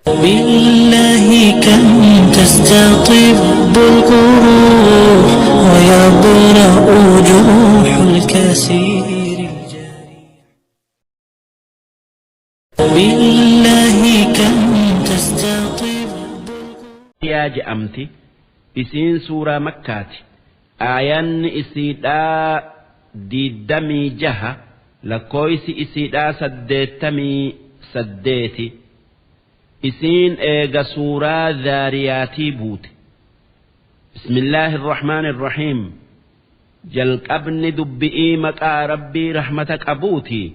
بالله كم تستطيب القروح ويبرأ جروح الكسير بالله كم تستطيب يا جأمتي إسين سورة مكة آيان إسيدا ديدمي جها لكويس إسيدا سدتمي سديتي إسين إيغا سورة ذارياتي بوت بسم الله الرحمن الرحيم جلق ابن دبئي مكا ربي رحمتك أبوتي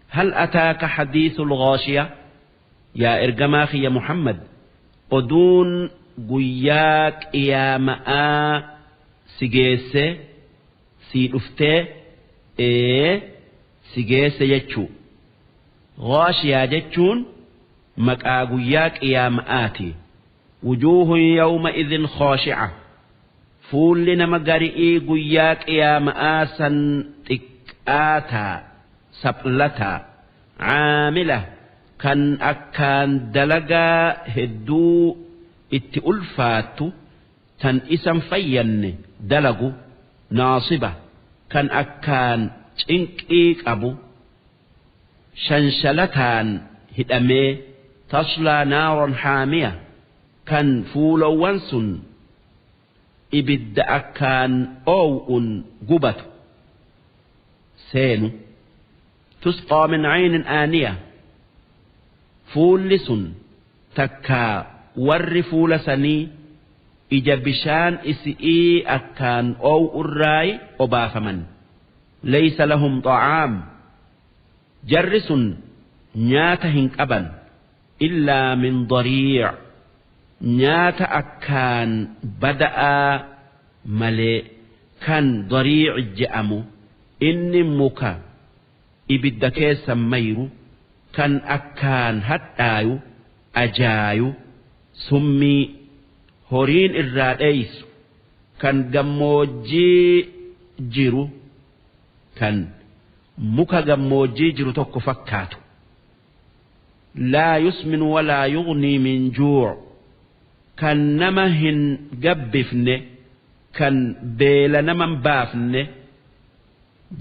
هل أتاك حديث الغاشية يا إرجماخي يا محمد أدون قياك يا ماء سجيسة سيدفته سجيسة يجو غاشية جتشون مكا قياك يا مآتي وجوه يومئذ خاشعة فول نمغرئي قياك يا مآسا تكآتا سبلتا عاملة كان أكان دلقا هدو اتئلفاتو تن اسم فين دلقو ناصبة كان أكان تنكيك أبو شنشلتان هدامي تصلى نارا حامية كان فولو وانسن إبد أكان أو قبت سينو تسقى من عين آنية فول سن تكا ور فول سني إجابشان إسئي أكان أو الراي أبافمن ليس لهم طعام جرس نياتهن أبا إلا من ضريع نيات أكان بدأ ملئ كان ضريع جأمو إني مكا ibidda keessan mayru kan akkaan hadhaayu ajaayu summii horiin irraa dheeysu kan gammoojjii jiru kan muka gammoojjii jiru tokko fakkaatu laa yusmin walaa yugnii min juu' kan nama hin gabbifne kan beela naman baafne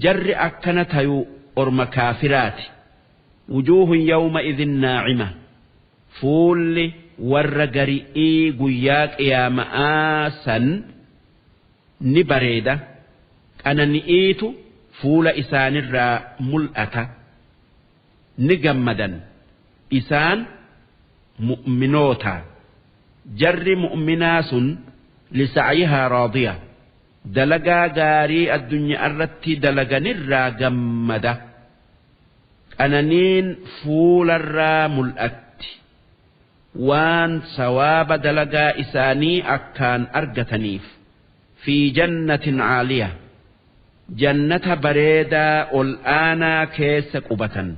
jarri akkana tayu أرم كافرات وجوه يومئذ ناعمة فول ورقرئي قياك يا مآسا نبريدة أنا نئيت فول إسان الرا ملأة نجمدا إسان مؤمنوتا جر مؤمناس لسعيها راضية دلقا غاري الدنيا الرتي دلقا نرى جمدا أنانين فول الرام الأت وان سواب دلقا إساني أكان أرقتنيف في جنة عالية جنة بريدة الآن كيس قبة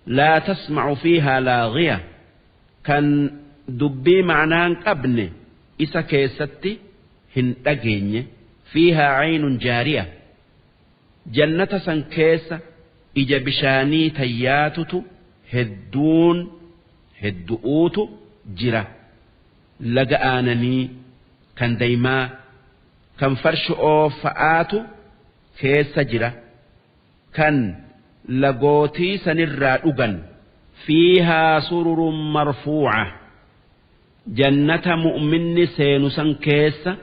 لا تسمع فيها لاغية كان دبي معنان قبن إسا كيستي هن فيها عين جارية جنة سنكيسة إجا بشاني تياتت هدون هدؤوت جرا لقآنني كان ديما كان فرش أوفآت كيسة جرا كان لقوتي سنرى أغن فيها سرر مرفوعة جنة مؤمن سينسا كيسة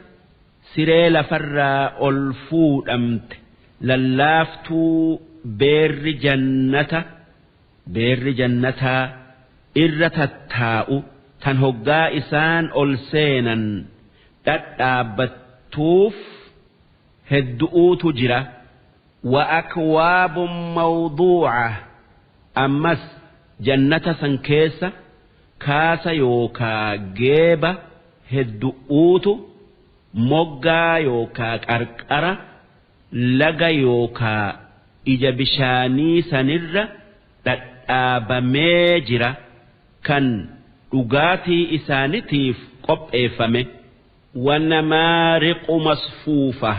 siree lafarraa ol fuudhamte lallaaftuu beerri jannataa irra tattaa'u tan hoggaa isaan ol seenan dhadhaabbattuuf heddu'uutu jira wa akwaabun mawduuca ammas jannata san keessa kaasa yookaa geeba heddu'uutu moggaa yookaa qarqara laga yookaa ija bishaanii sanirra dhadhaabamee jira kan dhugaatii isaanitiif qopheeffame wanamaariqu masfuufa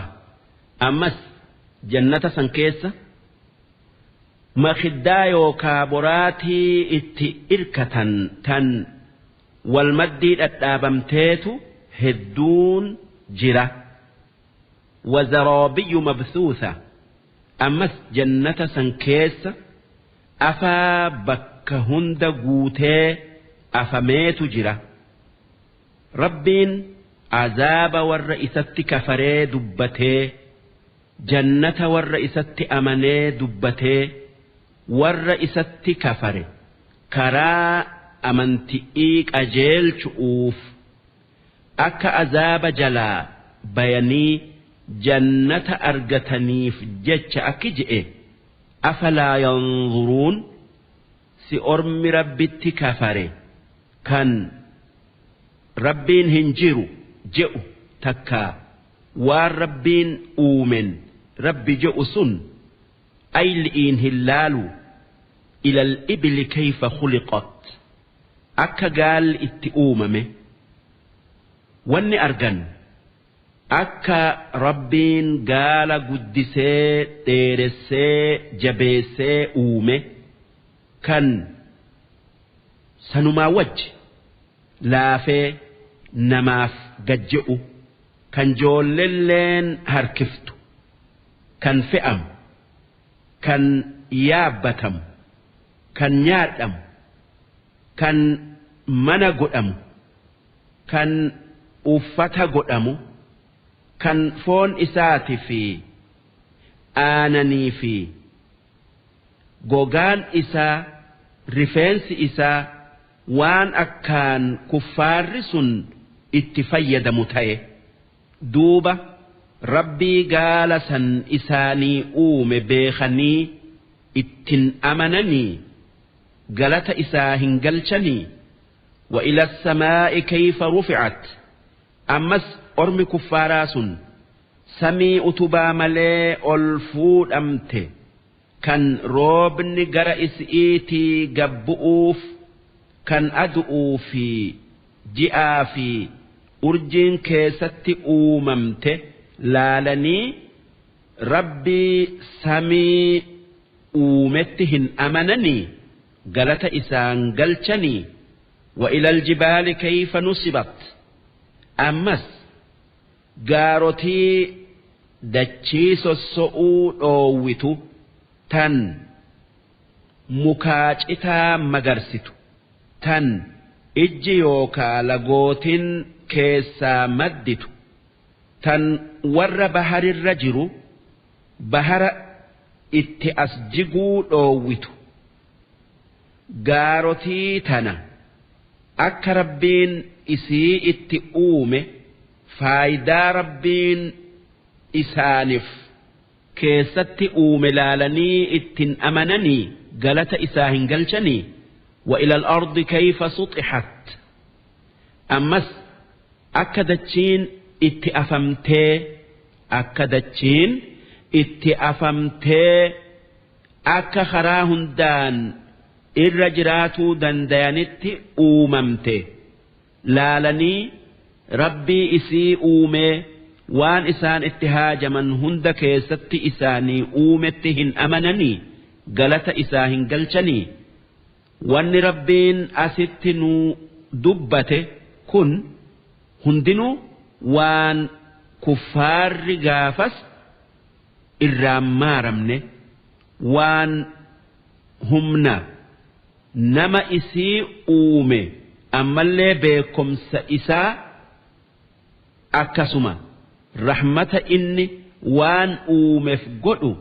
ammas jannata san keessa makiddaa yookaa boraatii itti irkatan tan والمدي الدابمتيت هدون جرة وزرابي مبثوثة أمس جنة سنكيس أفا بك هند قوتي أفميت جرة ربين عذاب والرئيسة كفري دبتي جنة والرئيسة أمني دبتي والرئيسة كفري كرا أمنتئيك أجيل شؤوف أكا عذاب جلا بياني جنة أرغتنيف جتش أكجئ أفلا ينظرون سأرم ربتي كفري كان ربين هنجروا جئوا تكا والربين أومن ربي جئوا سن أي لئين هلالو إلى الإبل كيف خلقت أكا قال اتئوممه واني أرغن أكا ربين قال قدسي تيرسي جبيسي أومه كان سنما وجه لافي نماف قجئو كان جوللين هركفتو كان فئم كان يابتم كان يادم كان منا قدم كان أفتا قدم كان فون إساتي في آنني في غوغان إسا رفنس إسا waan akkaan kuffaarri sun itti fayyadamu ta'e duuba rabbii gaala san isaanii uume beekanii ittin amananii galata isaa hin galchanii wa ila samaa'i kayfa rufi'at ammas ormi kuffaaraa sun samii utubaa malee ol fuudhamte kan roobni gara isiitii gabbu'uuf kan adu'uu fi ji'aa fi urjiin keessatti uumamte laalanii rabbii samii uumetti hin amananii galata isaan galchanii wa ilal jibaali kayfa nusibat ammas gaarotii dachii sosso'uu dhoowwitu tan mukaa citaa magarsitu tan ijji yookaa lagootin keessaa madditu tan warra baharirra jiru bahara itti as jiguu dhoowwitu gaarotii tana akka rabbiin isii itti uume faayidaa rabbiin isaaniif keessatti uume laalanii ittin amananii galata isaa hin galchanii وإلى الأرض كيف سطحت أمس أكدتشين اتأفمتي أكا خراهن دان الرجراتو دندانت أوممتي لالني ربي إسي أومي وان إسان اتهاج من هند كيست إساني أومتهن أمنني قلت إساهن قلشني wanni rabbiin asitti nu dubbate kun hundinuu waan kuffaarri gaafas irraan maaramne waan humna nama isii uume ammallee beekomsa isaa akkasuma rahmata inni waan uumeef godhu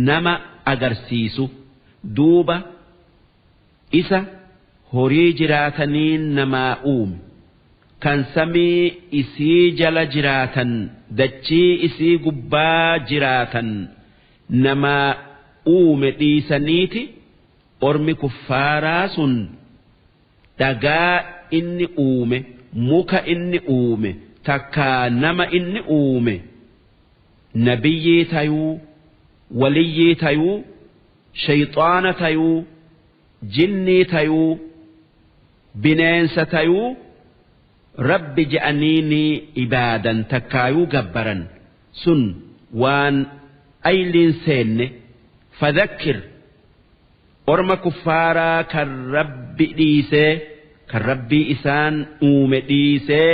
nama agarsiisu duuba isa horii jiraataniin namaa uume kan samii isii jala jiraatan dachii isii gubbaa jiraatan namaa uume dhiisaniiti ormi kuffaaraa sun dhagaa inni uume muka inni uume takkaa nama inni uume nabiyyii tayuu waliyyii tayuu shayxaana tayuu jinnii tayuu bineensa tayuu rabbi je'aniini ibaadan takkaayuu gabbaran sun waan ayliin seenne fadhakkir orma kuffaaraa kan rabbi dhiisee kan rabbii isaan uume dhiisee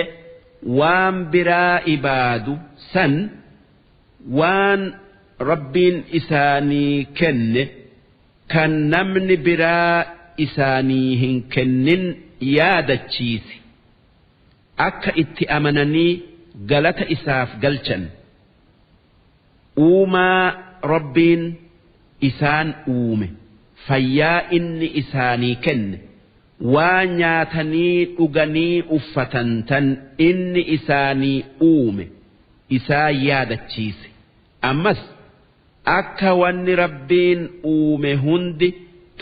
waan biraa ibaadu san waan rabbiin isaanii kenne kan namni biraa isaanii hin kennin yaadachiisi akka itti amananii galata isaaf galchan uumaa rabbiin isaan uume fayyaa inni isaanii kenne waan nyaatanii dhuganii uffatan tan inni isaanii uume isaa yaadachiise ammas akka wanni rabbiin uume hundi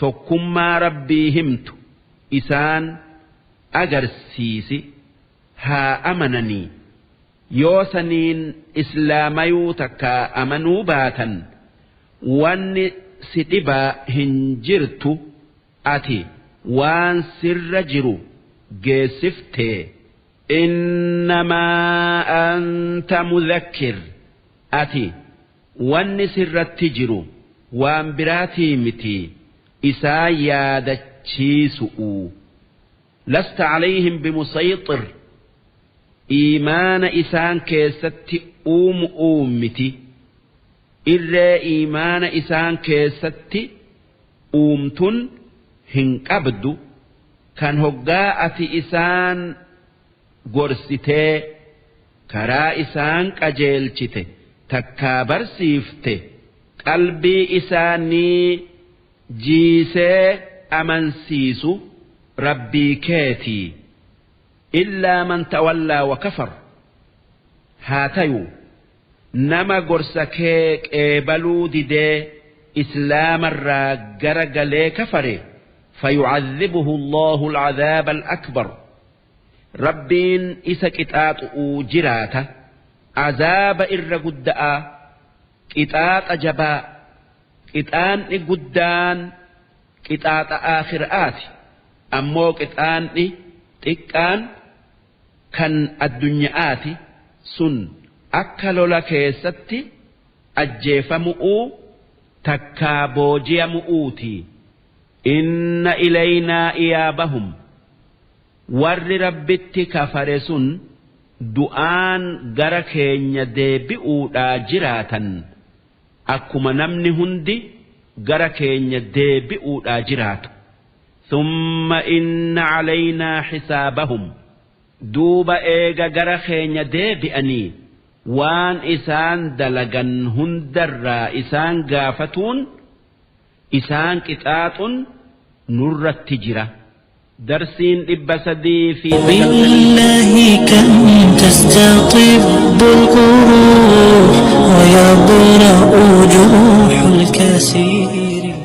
tokkummaa rabbii himtu isaan agarsiisi haa amananii yoo saniin islaamayuu takka amanuu baatan wanni si dhibaa hin jirtu ati waan sirra jiru geessiftee innamaa anta mudhakkir ati wanni sirratti jiru waan biraatii miti isaa yaadachiisu'u lasta calayhim bimusayxir iimaana isaan keessatti uumiti irree iimaana isaan keessatti uumtun hin qabdu kan hoggaa ati isaan gorsitee karaa isaan qajeelchite takkaa barsiifte qalbii isaanii jiisee amansiisu rabbii keetii illaa man tawallaa wa kafar haa tayu nama gorsa kee qeebaluu didee islaamarraa gara galee kafare فيعذبه الله العذاب الأكبر ربين إسا كتات جراتا عذاب إرقداء كتات جباء كتان قدان كتات آخر آتي أمو كتان تكان كان الدنيا آتي سن أكلو لك ستي أجيف مؤو تكابوجي مؤوتي إن إلينا إيابهم ور ربت كفرس دعان غركين يدبئوا جراتا أكما نمني هندي غركين يدبئوا جرات ثم إن علينا حسابهم دوب إيغا غركين يدبئني وان إسان دلغن هندر إسان غافتون إسان كتات نور التجرة درسين إبسدي في بالله كم تستطيب القروح ويبرأ جروح الكثير